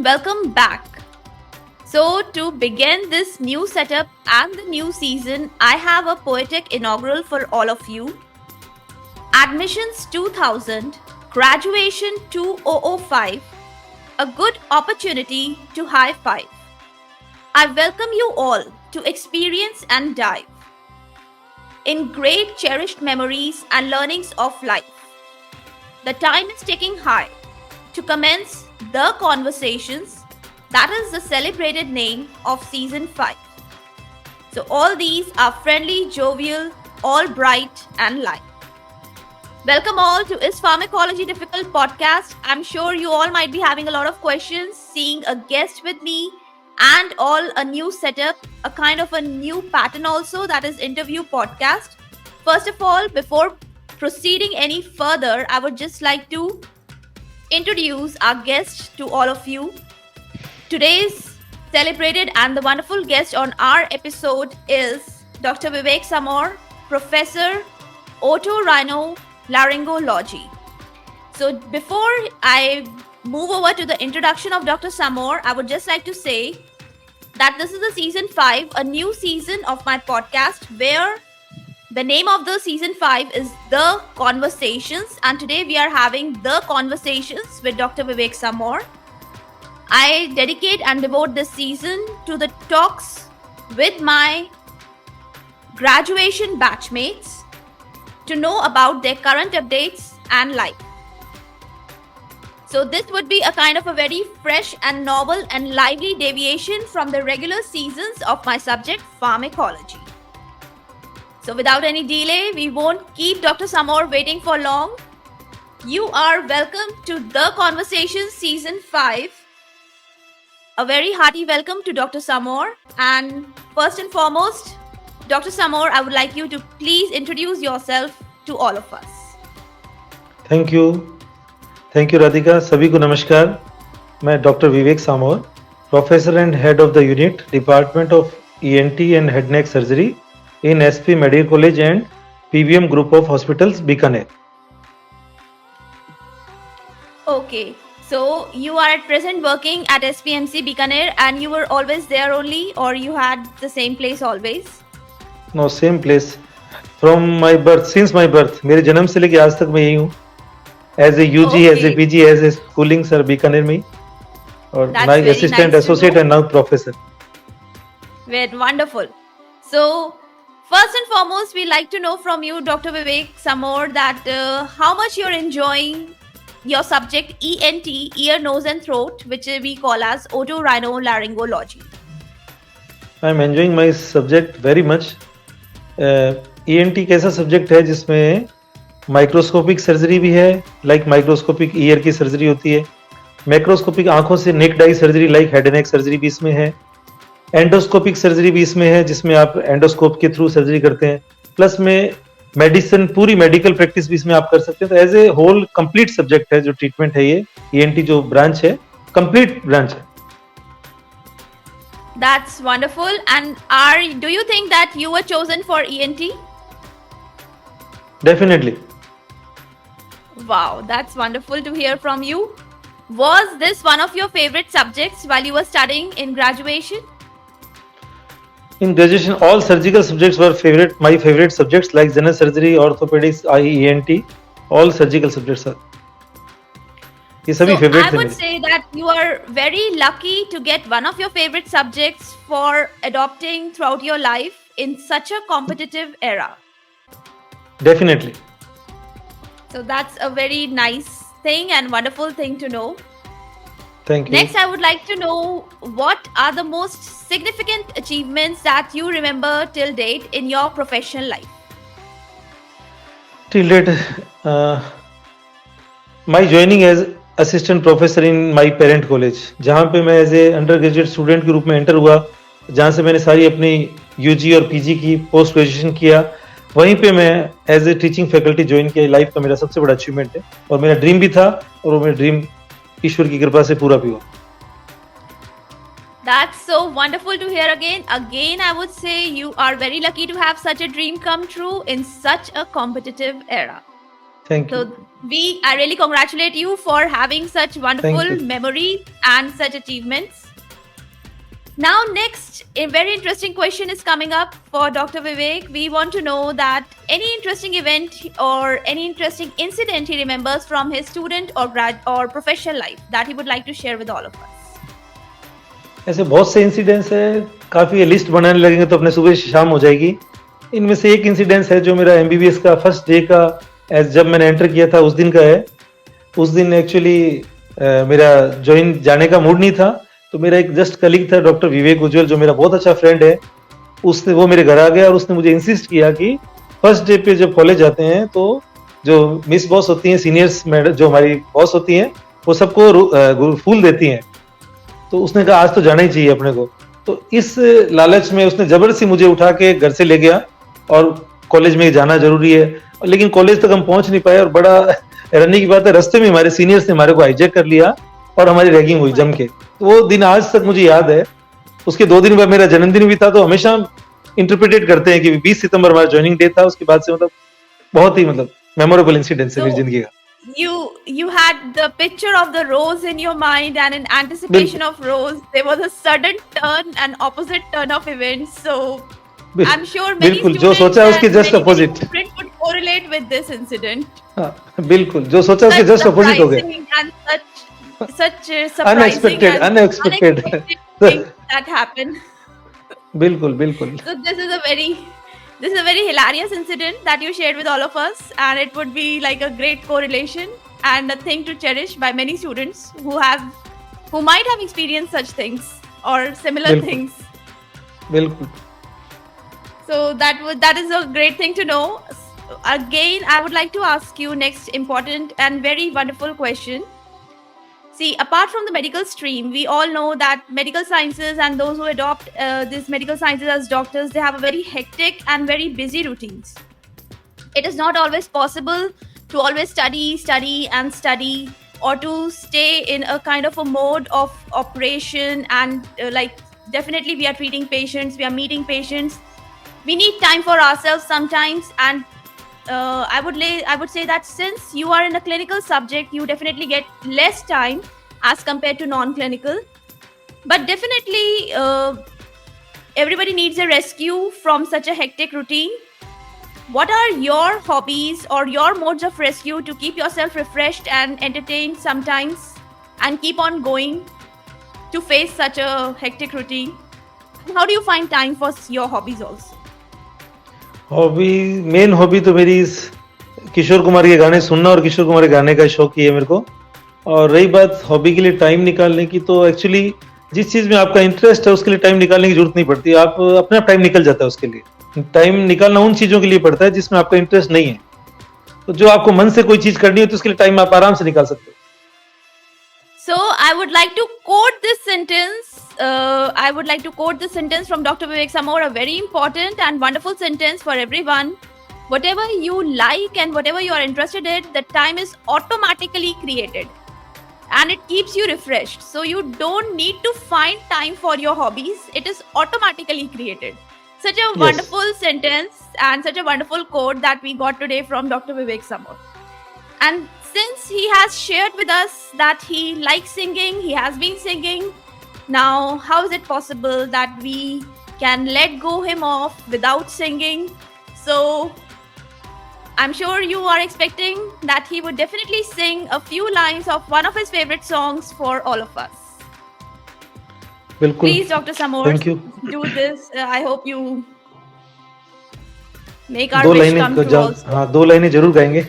welcome back. So, to begin this new setup and the new season, I have a poetic inaugural for all of you. Admissions 2000, graduation 2005, a good opportunity to high five. I welcome you all to experience and dive in great cherished memories and learnings of life. The time is ticking high to commence the conversations, that is the celebrated name of season 5. So all these are friendly, jovial, all bright and light. Welcome all to IS Pharmacology Difficult Podcast. I'm sure you all might be having a lot of questions, seeing a guest with me and all a new setup, a kind of a new pattern also, that is interview podcast. First of all, before proceeding any further, I would just like to introduce our guest to all of you. Today's celebrated and the wonderful guest on our episode is Dr. Vivek Samor, Professor Otorhinolaryngology. So before I move over to the introduction of Dr. Samor, I would just like to say that this is the season 5, a new season of my podcast where the name of the season 5 is The Conversations, and today we are having The Conversations with Dr. Vivek Samor. I dedicate and devote this season to the talks with my graduation batchmates to know about their current updates and life. So this would be a kind of a very fresh and novel and lively deviation from the regular seasons of my subject, pharmacology. So without any delay, we won't keep Dr. Samor waiting for long. You are welcome to The Conversations Season 5. A very hearty welcome to Dr. Samor. And first and foremost, Dr. Samor, I would like you to please introduce yourself to all of us. Thank you Radhika. सभी को नमस्कार. मैं doctor Vivek Samor, professor and head of the unit department of ENT and head neck surgery in SP Medical College and PVM Group of Hospitals, Bikaner. Okay, so you are at present working at SPMC Bikaner and you were always there only, or you had the same place always? No, same place. From my birth, since my birth, मेरे जन्म से लेके आज तक मैं यही हूँ. As a UG, Okay. as a PG, as a schooling sir Bikaner में ही. और That's now very assistant, nice to associate know. and now professor. Very wonderful. So, first and foremost, we like to know from you, Dr. Vivek Samor, that how much you're enjoying your subject ENT, ear, nose and throat, which we call as otorhinolaryngology. I'm enjoying my subject very much. ENT एक ऐसा subject है जिसमें microscopic surgery भी है, like microscopic ear की surgery होती है. Macroscopic आंखों से नेक डाई surgery like head neck surgery भी इसमें है. एंडोस्कोपिक सर्जरी भी इसमें है, जिसमें आप एंडोस्कोप के थ्रू सर्जरी करते हैं. प्लस में मेडिसिन, पूरी मेडिकल प्रैक्टिस भी इसमें आप कर सकते हैं. तो as a whole complete subject है जो ट्रीटमेंट है. ये ईएनटी जो ब्रांच है, कंप्लीट ब्रांच है. That's wonderful. And do you think that you were chosen for ENT? Definitely. Wow, that's wonderful to hear from you. Was this one of your favorite subjects while you were studying in graduation? In graduation, all surgical subjects were my favorite subjects, like general surgery, orthopedics, IE, ENT. All surgical subjects are. ये सभी So favorite I थे would मेरे. say that you are very lucky to get one of your favorite subjects for adopting throughout your life in such a competitive era. Definitely. So that's a very nice thing and wonderful thing to know. Thank you. Next, I would like to know what are the most significant achievements that you remember till date in your professional life? Till date, my joining as assistant professor in my parent college, जहाँ पे मैं as a undergraduate student के रूप में enter हुआ, जहाँ से मैंने सारी अपनी यूजी और पीजी की पोस्ट ग्रेजुएशन किया, वहीं पे मैं as a teaching faculty join किया. लाइफ का मेरा सबसे बड़ा अचीवमेंट है और मेरा ड्रीम भी था, और वो मेरा ड्रीम ईश्वर की कृपा से पूरा भी हुआ. That's so wonderful to hear again. Again, I would say you are very lucky to have such a dream come true in such a competitive era. Thank you. So I really congratulate you for having such Thank wonderful you. memories and such achievements. Now, next, a very interesting question is coming up for Dr. Vivek. We want to know that any interesting event or any interesting incident he remembers from his student or professional life that he would like to share with all of us. ऐसे बहुत से incidents है, काफ़ी list बनाने लगेंगे तो अपने सुबह से शाम हो जाएगी। इनमें से एक इंसिडेंस है जो मेरा एमबीबीएस का फर्स्ट डे का जब मैंने एंटर किया था उस दिन का है। उस दिन एक्चुअली मेरा ज्वाइन जाने का मूड नहीं था, तो मेरा एक जस्ट कलीग था डॉक्टर विवेक उज्ज्वल, जो मेरा बहुत अच्छा फ्रेंड है। वो मेरे घर आ गया और उसने मुझे इंसिस्ट किया कि फर्स्ट डे पे जब कॉलेज जाते हैं तो जो मिस बॉस होती हैं, सीनियर्स मैडम जो हमारी बॉस होती हैं, वो सबको फूल देती हैं। तो उसने कहा आज तो जाना ही चाहिए अपने को। तो इस लालच में उसने जबरदस्ती मुझे उठा के घर से ले गया और कॉलेज में जाना जरूरी है, लेकिन कॉलेज तक हम पहुंच नहीं पाए और बड़ा हैरानी की बात है, रास्ते में हमारे सीनियर्स ने हमारे को हाईजैक कर लिया और हमारी रैगिंग हुई जम के। वो दिन आज तक मुझे याद है। उसके 2 दिन बाद मेरा जन्मदिन भी था, तो हमेशा इंटरप्रिटेट करते हैं कि 20 सितंबर हमारा ज्वाइनिंग डे था। उसके बाद से मतलब बहुत ही मेमोरेबल इंसिडेंट है मेरी जिंदगी का। You had the picture of the rose in your mind, and in anticipation of rose, there was a sudden turn, an opposite turn of events. So I'm sure many बिल्कुल, students जो सोचा उसके just opposite would correlate with this incident. बिल्कुल, जो सोचा उसके just opposite हो गया। And such surprising and unexpected things that happen. बिल्कुल बिल्कुल। So this is a very hilarious incident that you shared with all of us, and it would be like a great correlation and a thing to cherish by many students who might have experienced such things or similar things. बिल्कुल। So that is a great thing to know. Again, I would like to ask you next important and very wonderful question. See, apart from the medical stream, we all know that medical sciences and those who adopt these medical sciences as doctors, they have a very hectic and very busy routines. It is not always possible to always study or to stay in a kind of a mode of operation and definitely we are treating patients, we are meeting patients. We need time for ourselves sometimes, and I would say that since you are in a clinical subject, you definitely get less time as compared to non-clinical. But definitely, everybody needs a rescue from such a hectic routine. What are your hobbies or your modes of rescue to keep yourself refreshed and entertained sometimes and keep on going to face such a hectic routine? How do you find time for your hobbies also? Main hobby तो मेरी किशोर कुमार के गाने सुनना और किशोर कुमार के गाने का शौक ही है मेरे को। और रही बात हॉबी के लिए टाइम निकालने की, तो एक्चुअली जिस चीज में आपका इंटरेस्ट है उसके लिए टाइम निकालने की जरूरत नहीं पड़ती। आप अपने आप टाइम निकल जाता है उसके लिए। टाइम निकालना उन चीजों के लिए पड़ता है जिसमें आपका इंटरेस्ट नहीं है। तो जो आपको मन से कोई चीज करनी है तो उसके लिए टाइम आप आराम से निकाल सकते हो। So I would like to quote this sentence. From Dr. Vivek Samor, a very important and wonderful sentence for everyone. Whatever you like and whatever you are interested in, the time is automatically created. And it keeps you refreshed. So you don't need to find time for your hobbies. It is automatically created. Such a wonderful sentence and such a wonderful quote that we got today from Dr. Vivek Samor. And since he has shared with us that he likes singing, he has been singing, now how is it possible that we can let go him off without singing? So I'm sure you are expecting that he would definitely sing a few lines of one of his favorite songs for all of us. बिल्कुल। Please, Dr. Samor, Thank you. do this. I hope you make our wish come true also. हाँ, 2 लाइनें जरूर गाएंगे।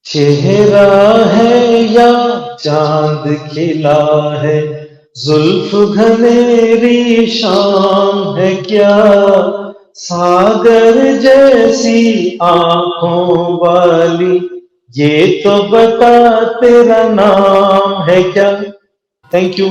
चेहरा है या चांद खिला है, जुल्फ घनेरी शाम है क्या, सागर जैसी आंखों वाली, ये तो बता तेरा नाम है क्या। Thank you.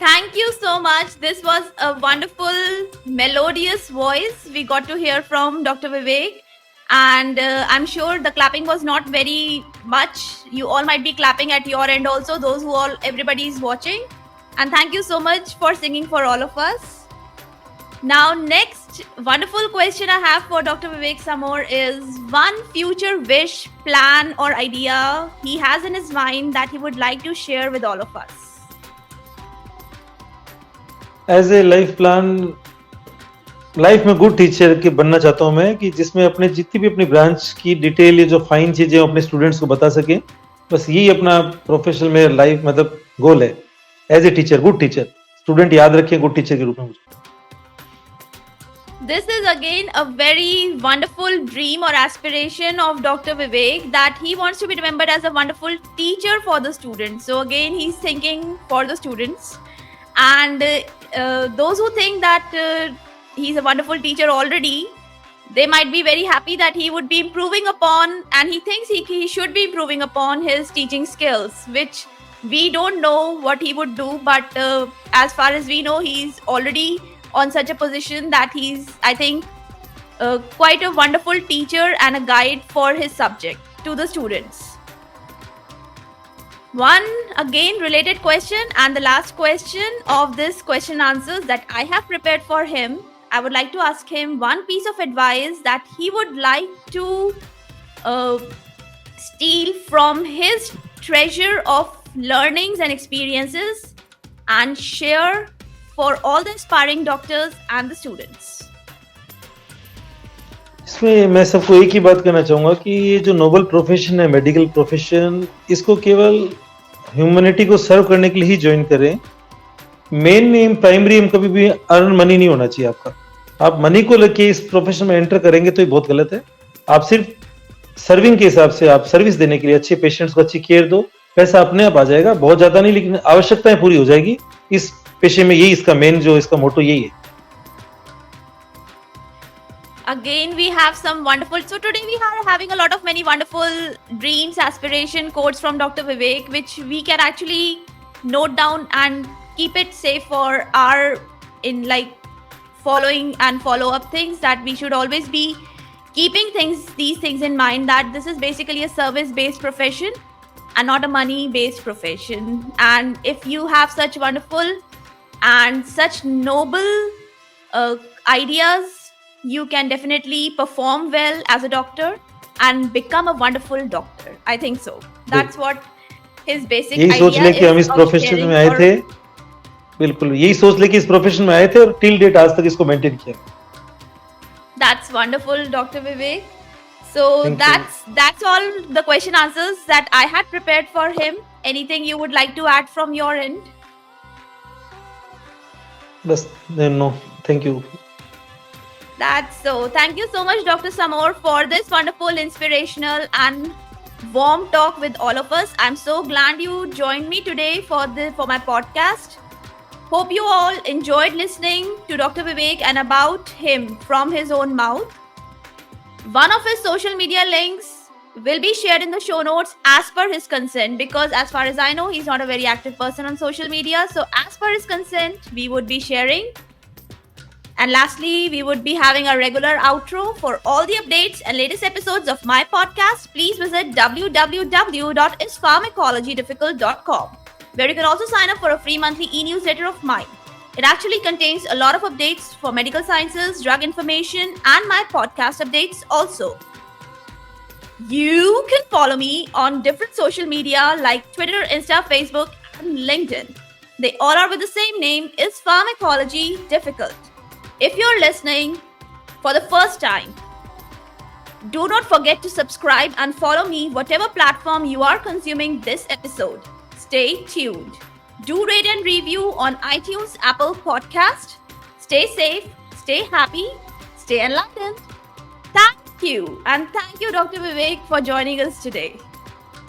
Thank you so much. This was a wonderful, melodious voice we got to hear from Dr. Vivek. And I'm sure the clapping was not very much. You all might be clapping at your end also, everybody is watching. And thank you so much for singing for all of us. Now next, next wonderful question I have for Dr. Vivek Samor is one future wish, plan, or idea he has in his mind that he would like to share with all of us. As a life plan, life में good teacher के बनना चाहता हूं मैं, कि जिसमें अपने जितनी भी अपनी ब्रांच की डिटेल, ये जो फाइन चीजें अपने स्टूडेंट्स को बता सके. बस यही अपना प्रोफेशनल में लाइफ मतलब गोल है. As a teacher, good teacher, student याद रखें गुड टीचर के रूप में मुझे. This is again a very wonderful dream or aspiration of Dr. Vivek, that he wants to be remembered as a wonderful teacher for the students. So again, he's thinking for the students. And those who think that he's a wonderful teacher already, they might be very happy that he would be improving upon, and he thinks he should be improving upon his teaching skills, which we don't know what he would do. But as far as we know, he's already on such a position that he's, I think, quite a wonderful teacher and a guide for his subject to the students. One again related question, and the last question of this question answers that I have prepared for him. I would like to ask him one piece of advice that he would like to steal from his treasure of learnings and experiences and share for all the aspiring doctors and the students. इसमें मैं सबको एक ही बात कहना चाहूंगा कि ये जो नोबल प्रोफेशन है, मेडिकल प्रोफेशन, इसको केवल ह्यूमैनिटी को सर्व करने के लिए ही ज्वाइन करें. मेन एम, प्राइमरी एम कभी भी अर्न मनी नहीं होना चाहिए आपका. आप मनी को लेके इस प्रोफेशन में एंटर करेंगे तो ये बहुत गलत है. आप सिर्फ सर्विंग के हिसाब से, आप सर्विस देने के लिए, अच्छे पेशेंट्स को अच्छी केयर दो, पैसा अपने आप आ जाएगा. बहुत ज्यादा नहीं, लेकिन आवश्यकताएं पूरी हो जाएगी. इस पेशे में यही इसका मेन, जो इसका मोटो यही है. Again, we have some wonderful. So today we are having a lot of many wonderful dreams, aspiration quotes from Dr. Vivek, which we can actually note down and keep it safe for our in like following and follow up things, that we should always be keeping these things in mind, that this is basically a service based profession and not a money based profession. And if you have such wonderful and such noble ideas, you can definitely perform well as a doctor and become a wonderful doctor. I think so. That's what his basic idea is. यही सोच लेके हम इस profession में आए थे. बिल्कुल यही सोच लेके इस प्रोफेशन में आए थे और टिल डेट आज तक इसको मेंटेन किया. That's wonderful, Dr. Vivek. So that's all the question answers that I had prepared for him. Anything you would like to add from your end? Bas, no, thank you. That's so. Thank you so much, Dr. Samor, for this wonderful, inspirational, and warm talk with all of us. I'm so glad you joined me today for my podcast. Hope you all enjoyed listening to Dr. Vivek and about him from his own mouth. One of his social media links will be shared in the show notes as per his consent, because as far as I know, he's not a very active person on social media. So as per his consent, we would be sharing. And lastly, we would be having a regular outro. For all the updates and latest episodes of my podcast, please visit www.ispharmacologydifficult.com, where you can also sign up for a free monthly e-newsletter of mine. It actually contains a lot of updates for medical sciences, drug information, and my podcast updates also. You can follow me on different social media like Twitter, Insta, Facebook, and LinkedIn. They all are with the same name, Is Pharmacology Difficult? If you're listening for the first time, do not forget to subscribe and follow me whatever platform you are consuming this episode. Stay tuned. Do rate and review on iTunes, Apple Podcast. Stay safe, stay happy, stay enlightened. Thank you. And thank you, Dr. Vivek, for joining us today.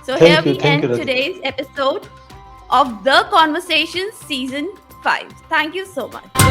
So here we end today's episode of The Conversations Season 5. Thank you so much.